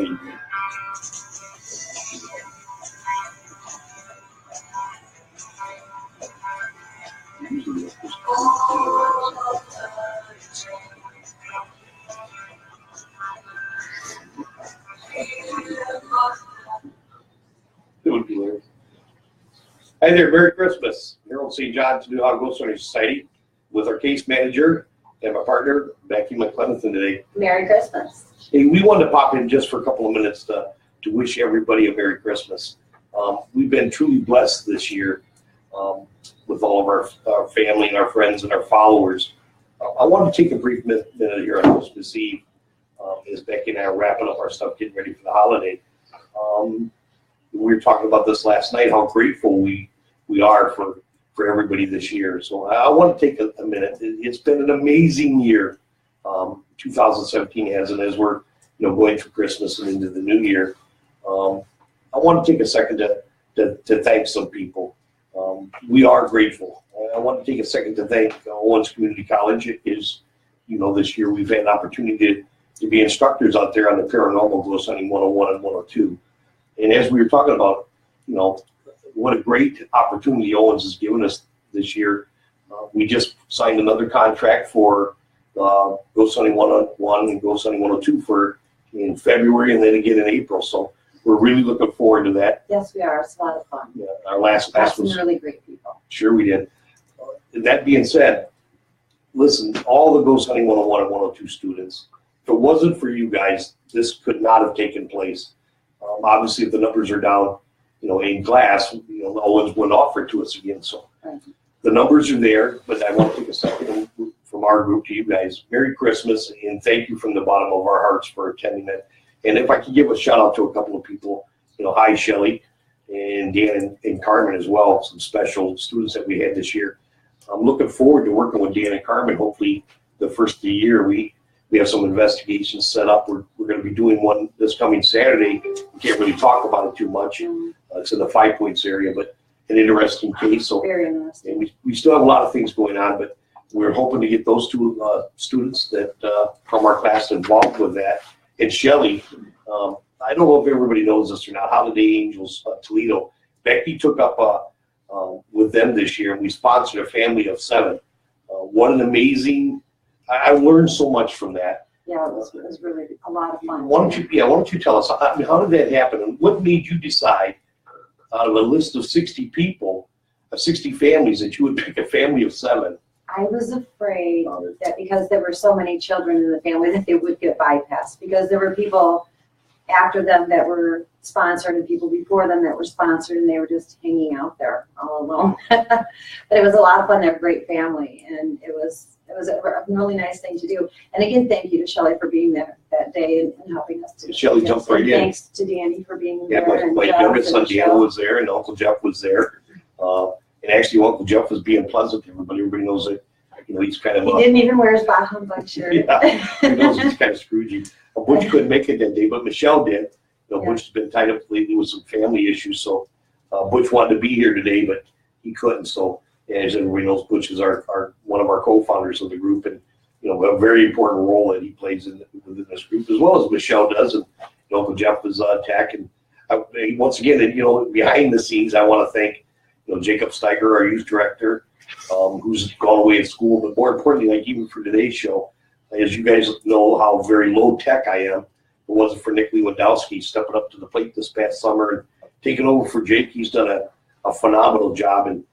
Shelley. Hi there, Merry Christmas. Here on St. John's New Ohio Ghost Hunting Society with our case manager and my partner, Becky McClenathan today. Merry Christmas. Hey, we wanted to pop in just for a couple of minutes to wish everybody a Merry Christmas. We've been truly blessed this year with all of our family and our friends and our followers. I want to take a brief minute here on Christmas Eve as Becky and I are wrapping up our stuff, getting ready for the holiday. We were talking about this last night, how grateful we are for everybody this year. So I want to take a minute. It's been an amazing year. 2017 has, and as we're going through Christmas and into the new year, I want to take a second to thank some people. We are grateful. I want to take a second to thank Owens Community College. This year we've had an opportunity to be instructors out there on the Paranormal Ghost Hunting 101 and 102. And as we were talking about, what a great opportunity Owens has given us this year. We just signed another contract for Ghost Hunting 101 and Ghost Hunting 102 in February and then again in April. So we're really looking forward to that. Yes, we are. It's a lot of fun. Yeah, our last class was some really great people. Sure we did. That being said, listen, all the Ghost Hunting 101 and 102 students, if it wasn't for you guys, this could not have taken place. Obviously, if the numbers are down, in class, Owens wouldn't offer it to us again. So the numbers are there, but I want to take a second from our group to you guys. Merry Christmas, and thank you from the bottom of our hearts for attending that. And if I could give a shout out to a couple of people, hi, Shelley, and Dan and Carmen as well, some special students that we had this year. I'm looking forward to working with Dan and Carmen. Hopefully, the first of the year, we have some investigations set up. We're going to be doing one this coming Saturday. We can't really talk about it too much. It's in the 5 Points area, but an interesting case. So, very interesting. And we still have a lot of things going on, but we're hoping to get those two students that from our class involved with that. And Shelley, I don't know if everybody knows this or not, Holiday Angels Toledo. Becky took up with them this year, and we sponsored a family of 7. What an amazing! I learned so much from that. Yeah, it was really a lot of fun. Why don't you tell us how did that happen, and what made you decide out of a list of 60 people, of 60 families, that you would pick a family of 7? I was afraid that because there were so many children in the family that they would get bypassed, because there were people after them that were sponsored and people before them that were sponsored, and they were just hanging out there all alone. But it was a lot of fun. They're a great family, and it was a really nice thing to do. And again, thank you to Shelley for being there that day and helping us to. Shelley jumped right in. Thanks to Danny for being there. Yeah, my youngest son Deanna was there, and Uncle Jeff was there. And actually, Uncle Jeff was being pleasant to everybody. Everybody knows that. He's kind of. He didn't even wear his Bah Humbug shirt. Yeah, he knows he's kind of Scroogey. Butch couldn't make it that day, but Michelle did. Butch has been tied up lately with some family issues, so Butch wanted to be here today, but he couldn't. So, as everybody knows, Butch is our one of our co-founders of the group, and a very important role that he plays within this group, as well as Michelle does, and Uncle Jeff is tech. And once again, behind the scenes, I want to thank Jacob Steiger, our youth director, who's gone away at school, but more importantly, like even for today's show, as you guys know how very low tech I am. If it wasn't for Nick Lewandowski stepping up to the plate this past summer and taking over for Jake, he's done a phenomenal job. And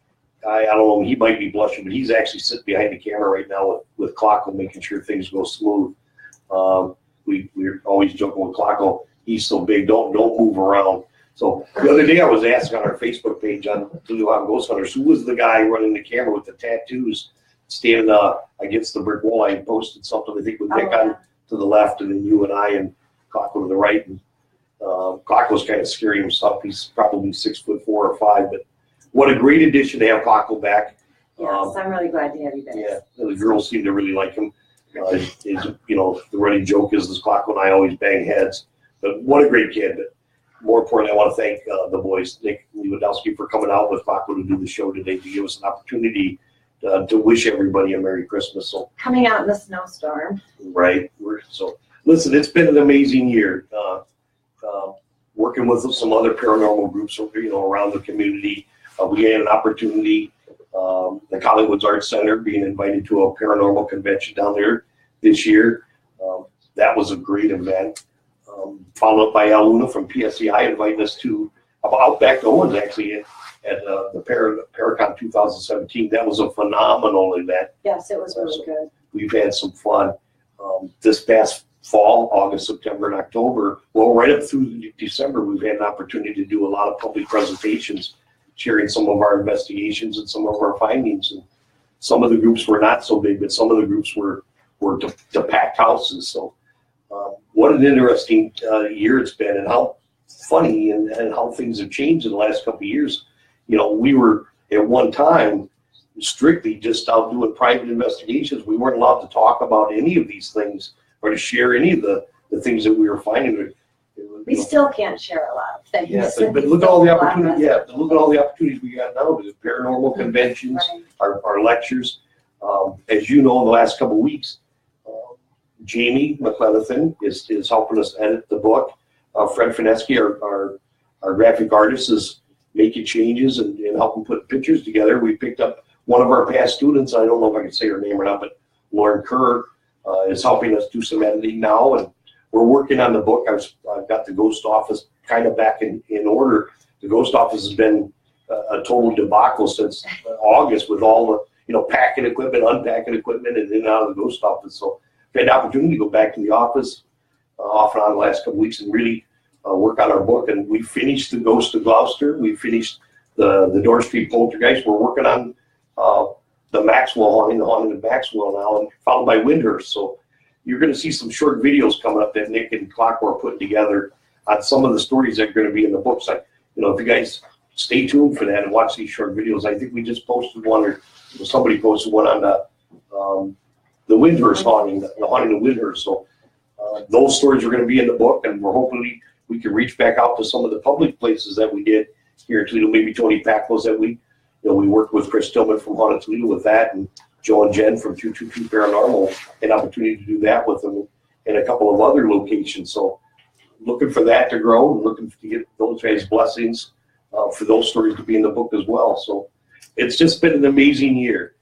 I don't know, he might be blushing, but he's actually sitting behind the camera right now with Clocko, making sure things go smooth. We're always joking with Clocko. He's so big, don't move around. So the other day I was asked on our Facebook page on Toledo Ghost Hunters, who was the guy running the camera with the tattoos standing against the brick wall. I posted something, I think, with Nick on to the left, and then you and I and Clocko to the right. And Clocko's kind of scary himself. He's probably 6'4" or 5, but what a great addition to have Clocko back. Yes, I'm really glad to have you back. Yeah, the girls seem to really like him. The running joke is this Clocko and I always bang heads. But what a great kid. But more importantly, I want to thank the boys, Nick Lewandowski, for coming out with Clocko to do the show today, to give us an opportunity to wish everybody a Merry Christmas. So coming out in the snowstorm. Right. So listen, it's been an amazing year. working with some other paranormal groups, around the community. We had an opportunity, the Collingwoods Arts Center being invited to a paranormal convention down there this year. That was a great event. Followed up by Al Luna from PSEI inviting us to Outback Owens actually at the Paracon 2017. That was a phenomenal event. Yes, it was really good. We've had some fun. This past fall, August, September, and October, well, right up through December, we've had an opportunity to do a lot of public presentations, sharing some of our investigations and some of our findings. And some of the groups were not so big, but some of the groups were to packed houses. So what an interesting year it's been, and how funny and how things have changed in the last couple of years. We were at one time strictly just out doing private investigations. We weren't allowed to talk about any of these things or to share any of the things that we were finding. We still can't share a lot of things. Yeah, but look at all the opportunities. Yeah, look at all the opportunities we got now. The paranormal conventions, right. our lectures. As you know, in the last couple of weeks, Jamie McLenathan is helping us edit the book. Fred Fineski, our graphic artist, is making changes and helping put pictures together. We picked up one of our past students. I don't know if I can say her name or not, but Lauren Kerr is helping us do some editing now, and we're working on the book. I've got the Ghost Office kind of back in order. The Ghost Office has been a total debacle since August with all the packing equipment, unpacking equipment, and in and out of the Ghost Office. So I've had the opportunity to go back to the office off and on the last couple of weeks and really work on our book. And we finished the Ghost of Gloucester. We finished the Door Street Poltergeist. We're working on the Maxwell haunting, the haunting of Maxwell now, and followed by Windhurst. So you're going to see some short videos coming up that Nick and Clockwork put together on some of the stories that are going to be in the books. If you guys stay tuned for that and watch these short videos. I think we just posted one, or somebody posted one on the Windhurst haunting, the haunting of Windhurst. So those stories are going to be in the book, and we're hoping we can reach back out to some of the public places that we did here in Toledo. Maybe Tony Packles that we worked with Chris Tillman from Haunted Toledo with that, and Joe and Jen from 222 Paranormal, an opportunity to do that with them in a couple of other locations. So looking for that to grow and looking to get those guys' blessings for those stories to be in the book as well. So it's just been an amazing year.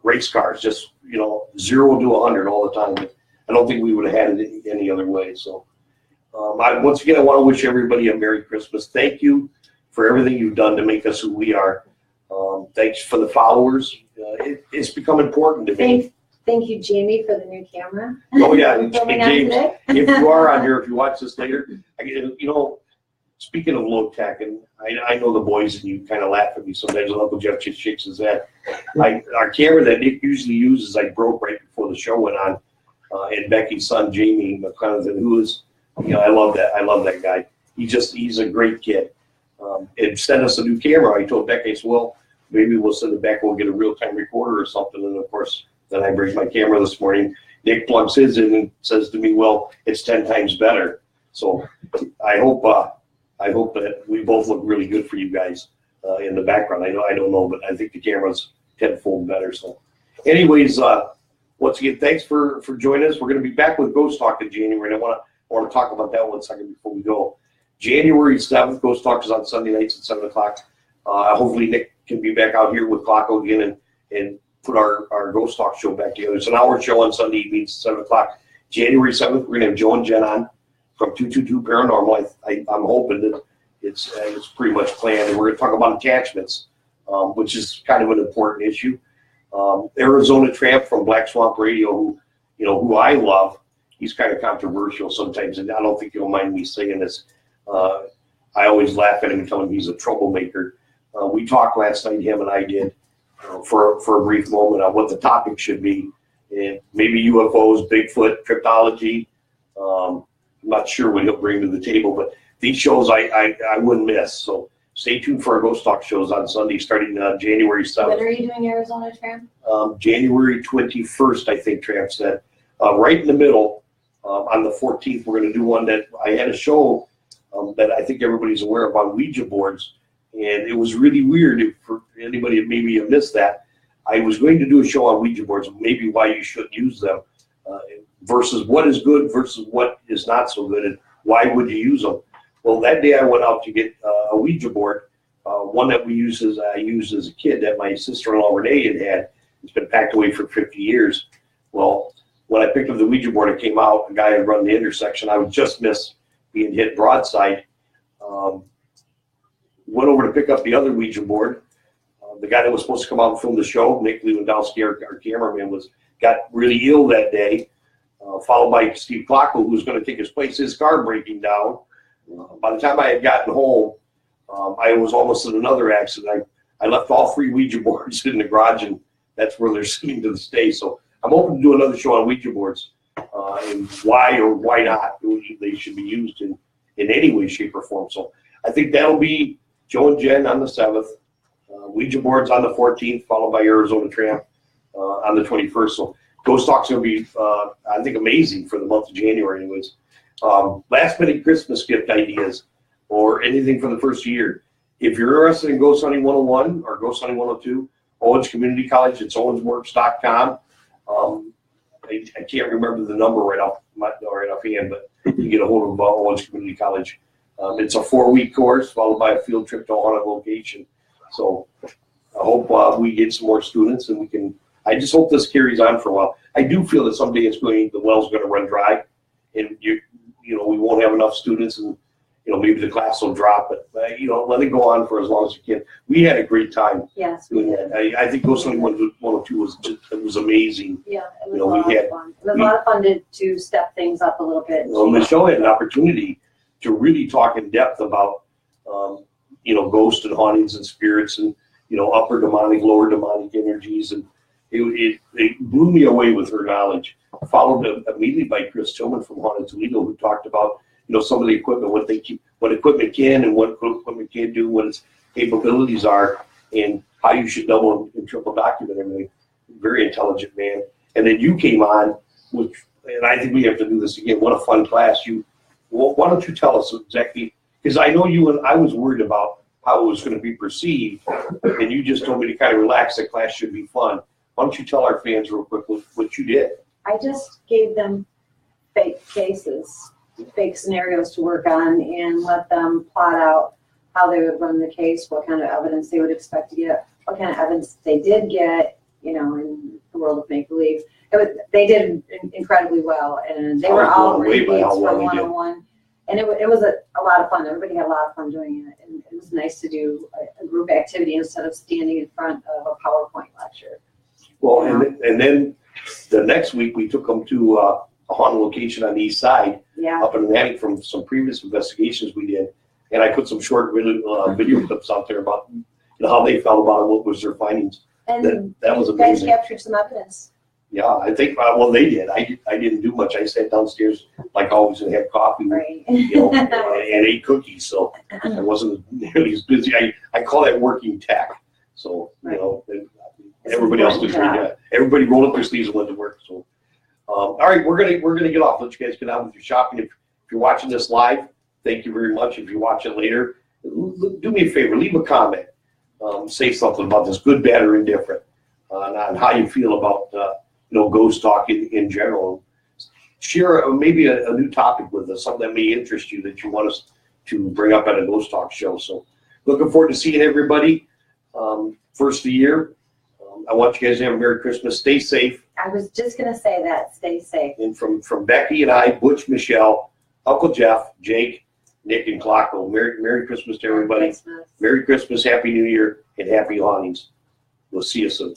Race cars, just 0 to 100 all the time. I don't think we would have had it any other way. So once again, I want to wish everybody a Merry Christmas. Thank you for everything you've done to make us who we are. Thanks for the followers. It's become important to me. Thank you, Jamie, for the new camera. Oh yeah, James, if you are on here, if you watch this later, speaking of low tech, and I know the boys and you kind of laugh at me sometimes, and Uncle Jeff just shakes his head. Our camera that Nick usually uses, I broke right before the show went on, and Becky's son, Jamie McLenathan, who is, I love that guy. He's a great kid. And sent us a new camera. I told Becky, I said, well, maybe we'll send it back and we'll get a real-time recorder or something. And of course, then I bring my camera this morning. Nick plugs his in and says to me, well, it's 10 times better. So I hope that we both look really good for you guys in the background. I don't know, but I think the camera's tenfold better. So anyways, once again, thanks for joining us. We're going to be back with Ghost Talk in January. And I want to talk about that 1 second before we go. January 7th, Ghost Talk is on Sunday nights at 7 o'clock. Hopefully Nick can be back out here with Clocko again and put our Ghost Talk show back together. It's an hour show on Sunday evenings at 7 o'clock. January 7th, we're going to have Joe and Jen on from 222 Paranormal. I'm hoping that it's pretty much planned. And we're going to talk about attachments, which is kind of an important issue. Arizona Tramp from Black Swamp Radio, who I love. He's kind of controversial sometimes, and I don't think he'll mind me saying this. I always laugh at him and tell him he's a troublemaker. We talked last night, him and I did, for a brief moment on what the topic should be. And maybe UFOs, Bigfoot, cryptology. I'm not sure what he'll bring to the table, but these shows I wouldn't miss. So stay tuned for our Ghost Talk shows on Sunday starting January 7th. When are you doing Arizona Tramp? January 21st, I think Tramp said. Right in the middle, on the 14th, we're going to do one that I had a show that I think everybody's aware of on Ouija boards. And it was really weird for anybody that maybe have missed that. I was going to do a show on Ouija boards, maybe why you shouldn't use them, versus what is good versus what is not so good. And why would you use them? Well, that day I went out to get a Ouija board, one that I used as a kid that my sister-in-law Renee had. It's been packed away for 50 years. Well, when I picked up the Ouija board, it came out. A guy had run the intersection. I would just miss being hit broadside. Went over to pick up the other Ouija board. The guy that was supposed to come out and film the show, Nick Lewandowski, our cameraman, got really ill that day. Followed by Steve Klocko, who was going to take his place. His car breaking down. By the time I had gotten home, I was almost in another accident. I left all 3 Ouija boards in the garage, and that's where they're sitting to this day. So I'm hoping to do another show on Ouija boards, and why or why not they should be used in any way, shape, or form. So I think that'll be Joe and Jen on the 7th, Ouija boards on the 14th, followed by Arizona Tramp on the 21st. So Ghost Talk's going to be, I think, amazing for the month of January anyways. Last minute Christmas gift ideas or anything for the first year. If you're interested in Ghost Hunting 101 or Ghost Hunting 102, Owens Community College, it's owensworks.com. I can't remember the number right offhand, but you can get a hold of Owens Community College. It's a 4-week course followed by a field trip to a haunted location. So I hope we get some more students, and we can. I just hope this carries on for a while. I do feel that someday the well's going to run dry, and we won't have enough students, and maybe the class will drop. But let it go on for as long as you can. We had a great time. Yes, doing that. I think Ghost Hunting 102 was amazing. Yeah, it was a lot of fun. It was a lot of fun to step things up a little bit. Well, Michelle had an opportunity to really talk in depth about ghosts and hauntings and spirits and upper demonic, lower demonic energies, and it blew me away with her knowledge. Followed immediately by Chris Tillman from Haunted Toledo, who talked about some of the equipment, what equipment can and what equipment can't do, what its capabilities are, and how you should double and triple document everything. Very intelligent man. And then you came on, and I think we have to do this again. What a fun class! Why don't you tell us exactly? Because I know I was worried about how it was going to be perceived, and you just told me to kind of relax. The class should be fun. Why don't you tell our fans real quick what you did? I just gave them fake cases, fake scenarios to work on, and let them plot out how they would run the case, what kind of evidence they would expect to get, what kind of evidence they did get, in the world of make-believe. They did incredibly well, and they were all repeats from 101. And it was a lot of fun. Everybody had a lot of fun doing it, and it was nice to do a group activity instead of standing in front of a PowerPoint lecture. Well, and then the next week we took them to a haunted location on the east side, up in Atlantic, from some previous investigations we did, and I put some short video clips out there about how they felt about it, what was their findings. And that was you amazing. guys captured some evidence. Yeah, I think they did. I didn't do much. I sat downstairs like always and had coffee, right. and ate cookies. So I wasn't nearly as busy. I call that working tech. So everybody else did great. Yeah. Everybody rolled up their sleeves and went to work. So all right, we're gonna get off. Let you guys get on with your shopping. If you're watching this live, thank you very much. If you watch it later, do me a favor. Leave a comment. Say something about this, good, bad, or indifferent, on how you feel about Ghost Talk in general. Share maybe a new topic with us, something that may interest you that you want us to bring up at a Ghost Talk show. So looking forward to seeing everybody first of the year. I want you guys to have a Merry Christmas. Stay safe. I was just going to say that. Stay safe. And from Becky and I, Butch, Michelle, Uncle Jeff, Jake, Nick, and Klocko, Merry Christmas to everybody. Merry Christmas. Merry Christmas, Happy New Year, and Happy Hauntings. We'll see you soon.